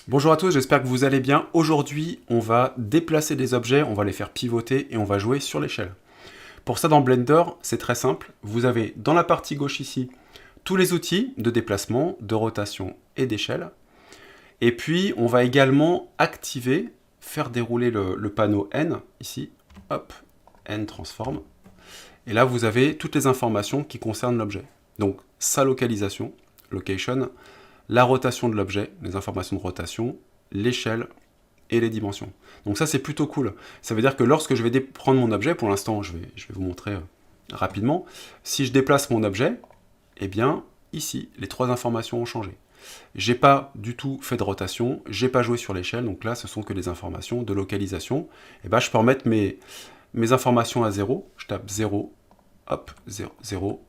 Bonjour à tous, j'espère que vous allez bien. Aujourd'hui, on va déplacer des objets, on va les faire pivoter et on va jouer sur l'échelle. Pour ça, dans Blender, c'est très simple. Vous avez dans la partie gauche ici tous les outils de déplacement, de rotation et d'échelle. Et puis, on va également activer, faire dérouler le panneau N, ici, hop, N transform. Et là, vous avez toutes les informations qui concernent l'objet. Donc, sa localisation, location, la rotation de l'objet, les informations de rotation, l'échelle et les dimensions. Donc ça, c'est plutôt cool. Ça veut dire que lorsque je vais prendre mon objet, pour l'instant, je vais vous montrer rapidement, si je déplace mon objet, eh bien, ici, les trois informations ont changé. J'ai pas du tout fait de rotation, j'ai pas joué sur l'échelle, donc là, ce sont que les informations de localisation. Et ben, je peux remettre mes informations à 0, je tape 0, hop, 0, 0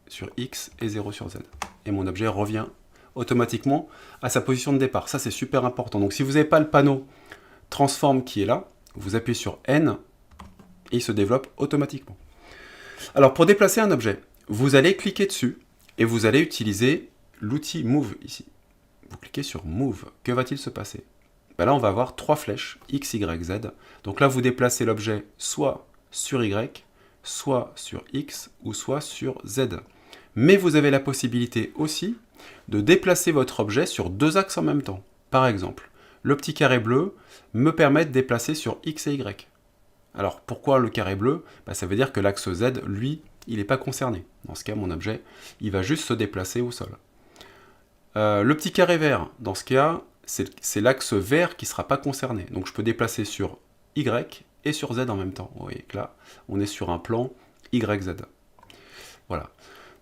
sur X et 0 sur Z. Et mon objet revient automatiquement à sa position de départ. Ça, c'est super important. Donc, si vous n'avez pas le panneau Transform qui est là, vous appuyez sur N et il se développe automatiquement. Alors, pour déplacer un objet, vous allez cliquer dessus et vous allez utiliser l'outil Move ici. Vous cliquez sur Move. Que va-t-il se passer? Ben là, on va avoir trois flèches, X, Y, Z. Donc là, vous déplacez l'objet soit sur Y, soit sur X ou soit sur Z. Mais vous avez la possibilité aussi de déplacer votre objet sur deux axes en même temps. Par exemple, le petit carré bleu me permet de déplacer sur X et Y. Alors pourquoi le carré bleu? Ça veut dire que l'axe Z, lui, il n'est pas concerné. Dans ce cas, mon objet, il va juste se déplacer au sol. Le petit carré vert, dans ce cas, c'est l'axe vert qui ne sera pas concerné. Donc je peux déplacer sur Y et sur Z en même temps. Vous voyez que là, on est sur un plan YZ. Voilà.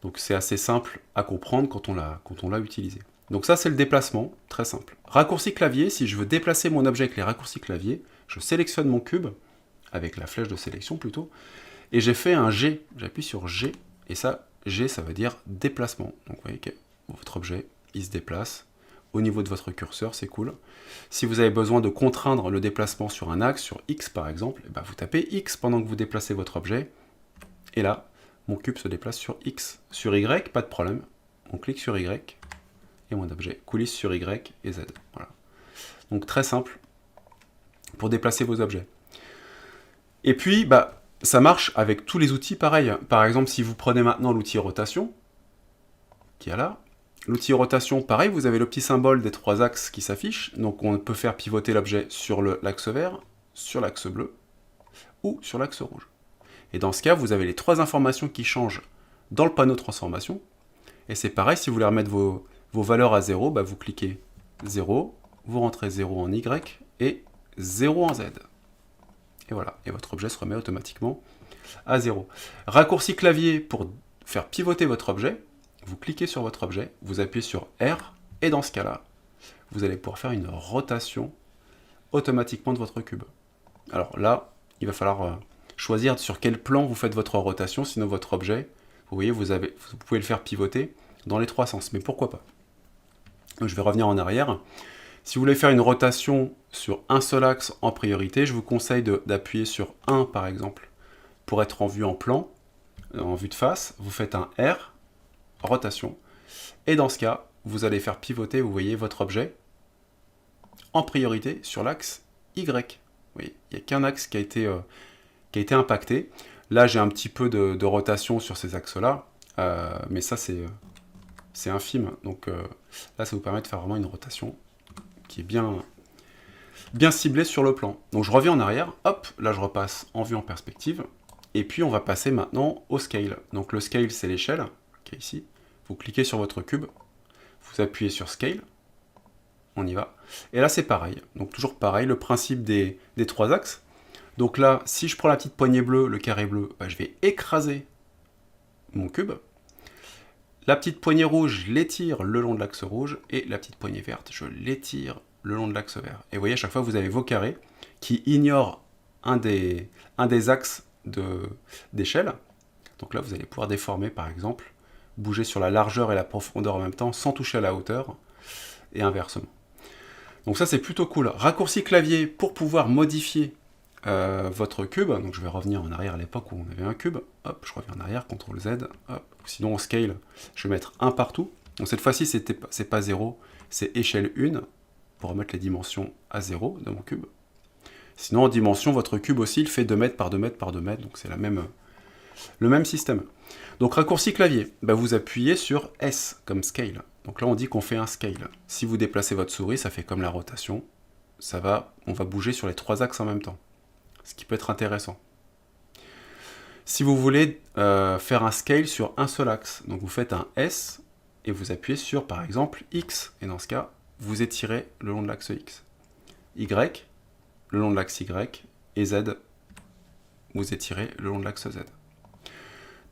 Donc c'est assez simple à comprendre quand on l'a utilisé. Donc ça, c'est le déplacement, très simple. Raccourci clavier, si je veux déplacer mon objet avec les raccourcis clavier, je sélectionne mon cube, avec la flèche de sélection plutôt, et j'ai fait un G. J'appuie sur G, et ça, G, ça veut dire déplacement. Donc vous voyez que votre objet, il se déplace. Au niveau de votre curseur, c'est cool. Si vous avez besoin de contraindre le déplacement sur un axe, sur X par exemple, vous tapez X pendant que vous déplacez votre objet, et là, mon cube se déplace sur X. Sur Y, pas de problème. On clique sur Y et mon objet coulisse sur Y et Z. Voilà. Donc très simple pour déplacer vos objets. Et puis, ça marche avec tous les outils pareil. Par exemple, si vous prenez maintenant l'outil rotation, qui est là, l'outil rotation, pareil, vous avez le petit symbole des trois axes qui s'affiche. Donc on peut faire pivoter l'objet sur l'axe vert, sur l'axe bleu ou sur l'axe rouge. Et dans ce cas, vous avez les trois informations qui changent dans le panneau transformation. Et c'est pareil, si vous voulez remettre vos valeurs à 0, vous cliquez 0, vous rentrez 0 en Y et 0 en Z. Et voilà, et votre objet se remet automatiquement à 0. Raccourci clavier pour faire pivoter votre objet, vous cliquez sur votre objet, vous appuyez sur R, et dans ce cas-là, vous allez pouvoir faire une rotation automatiquement de votre cube. Alors là, il va falloir choisir sur quel plan vous faites votre rotation, sinon votre objet, vous voyez, vous pouvez le faire pivoter dans les trois sens, mais pourquoi pas? Donc, je vais revenir en arrière. Si vous voulez faire une rotation sur un seul axe en priorité, je vous conseille d'appuyer sur 1 par exemple, pour être en vue en plan, en vue de face, vous faites un R, rotation, et dans ce cas, vous allez faire pivoter, vous voyez, votre objet en priorité sur l'axe Y. Oui, il n'y a qu'un axe qui a été impacté. Là, j'ai un petit peu de rotation sur ces axes-là, mais ça, c'est infime. Donc là, ça vous permet de faire vraiment une rotation qui est bien ciblée sur le plan. Donc je reviens en arrière, hop, là je repasse en vue en perspective, et puis on va passer maintenant au scale. Donc le scale, c'est l'échelle, qui est ici. Vous cliquez sur votre cube, vous appuyez sur scale, on y va. Et là, c'est pareil. Donc toujours pareil, le principe des trois axes. Donc là, si je prends la petite poignée bleue, le carré bleu, je vais écraser mon cube. La petite poignée rouge, je l'étire le long de l'axe rouge, et la petite poignée verte, je l'étire le long de l'axe vert. Et vous voyez, à chaque fois, vous avez vos carrés qui ignorent un des axes d'échelle. Donc là, vous allez pouvoir déformer, par exemple, bouger sur la largeur et la profondeur en même temps, sans toucher à la hauteur, et inversement. Donc ça, c'est plutôt cool. Raccourci clavier pour pouvoir modifier votre cube. Donc je vais revenir en arrière à l'époque où on avait un cube. Hop, je reviens en arrière, CTRL Z. Hop. Sinon, en scale, je vais mettre 1 partout. Donc cette fois-ci, c'est pas 0, c'est échelle 1. pour remettre les dimensions à 0 de mon cube. Sinon, en dimension, votre cube aussi, il fait 2 mètres par 2 mètres par 2 mètres, donc c'est le même système. Donc raccourci clavier, vous appuyez sur S comme scale. Donc là, on dit qu'on fait un scale. Si vous déplacez votre souris, ça fait comme la rotation. On va bouger sur les 3 axes en même temps, ce qui peut être intéressant. Si vous voulez faire un scale sur un seul axe, donc vous faites un S et vous appuyez sur, par exemple, X. Et dans ce cas, vous étirez le long de l'axe X. Y, le long de l'axe Y. Et Z, vous étirez le long de l'axe Z.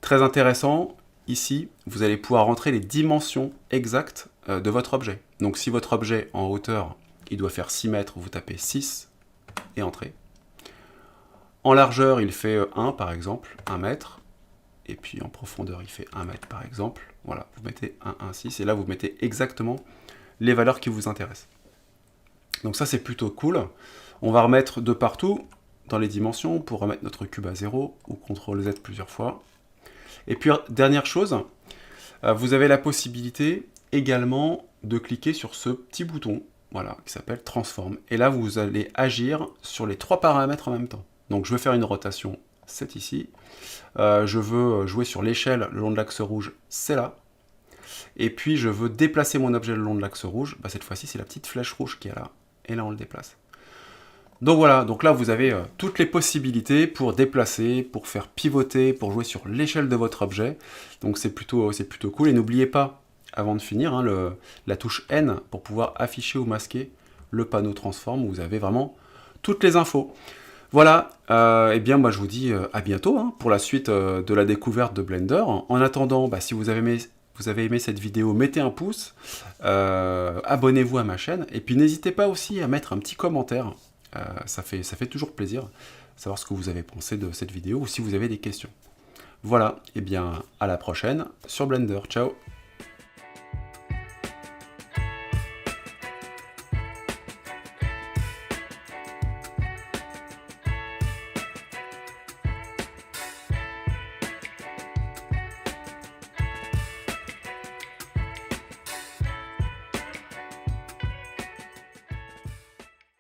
Très intéressant, ici, vous allez pouvoir rentrer les dimensions exactes de votre objet. Donc si votre objet en hauteur, il doit faire 6 mètres, vous tapez 6 et entrez. En largeur, il fait 1 par exemple, 1 mètre. Et puis en profondeur, il fait 1 mètre par exemple. Voilà, vous mettez 1, 1, 6. Et là, vous mettez exactement les valeurs qui vous intéressent. Donc ça, c'est plutôt cool. On va remettre de partout dans les dimensions pour remettre notre cube à 0 ou CTRL Z plusieurs fois. Et puis, dernière chose, vous avez la possibilité également de cliquer sur ce petit bouton, voilà, qui s'appelle Transform. Et là, vous allez agir sur les 3 paramètres en même temps. Donc, je veux faire une rotation, c'est ici. Je veux jouer sur l'échelle le long de l'axe rouge, c'est là. Et puis, je veux déplacer mon objet le long de l'axe rouge. Cette fois-ci, c'est la petite flèche rouge qui est là. Et là, on le déplace. Donc voilà, donc là vous avez toutes les possibilités pour déplacer, pour faire pivoter, pour jouer sur l'échelle de votre objet. Donc c'est plutôt cool. Et n'oubliez pas, avant de finir, la touche N pour pouvoir afficher ou masquer le panneau transform où vous avez vraiment toutes les infos. Voilà, et bien moi je vous dis à bientôt pour la suite de la découverte de Blender. En attendant, si vous avez aimé cette vidéo, mettez un pouce, abonnez-vous à ma chaîne, et puis n'hésitez pas aussi à mettre un petit commentaire. Ça fait toujours plaisir de savoir ce que vous avez pensé de cette vidéo ou si vous avez des questions. Voilà, et bien à la prochaine sur Blender. Ciao!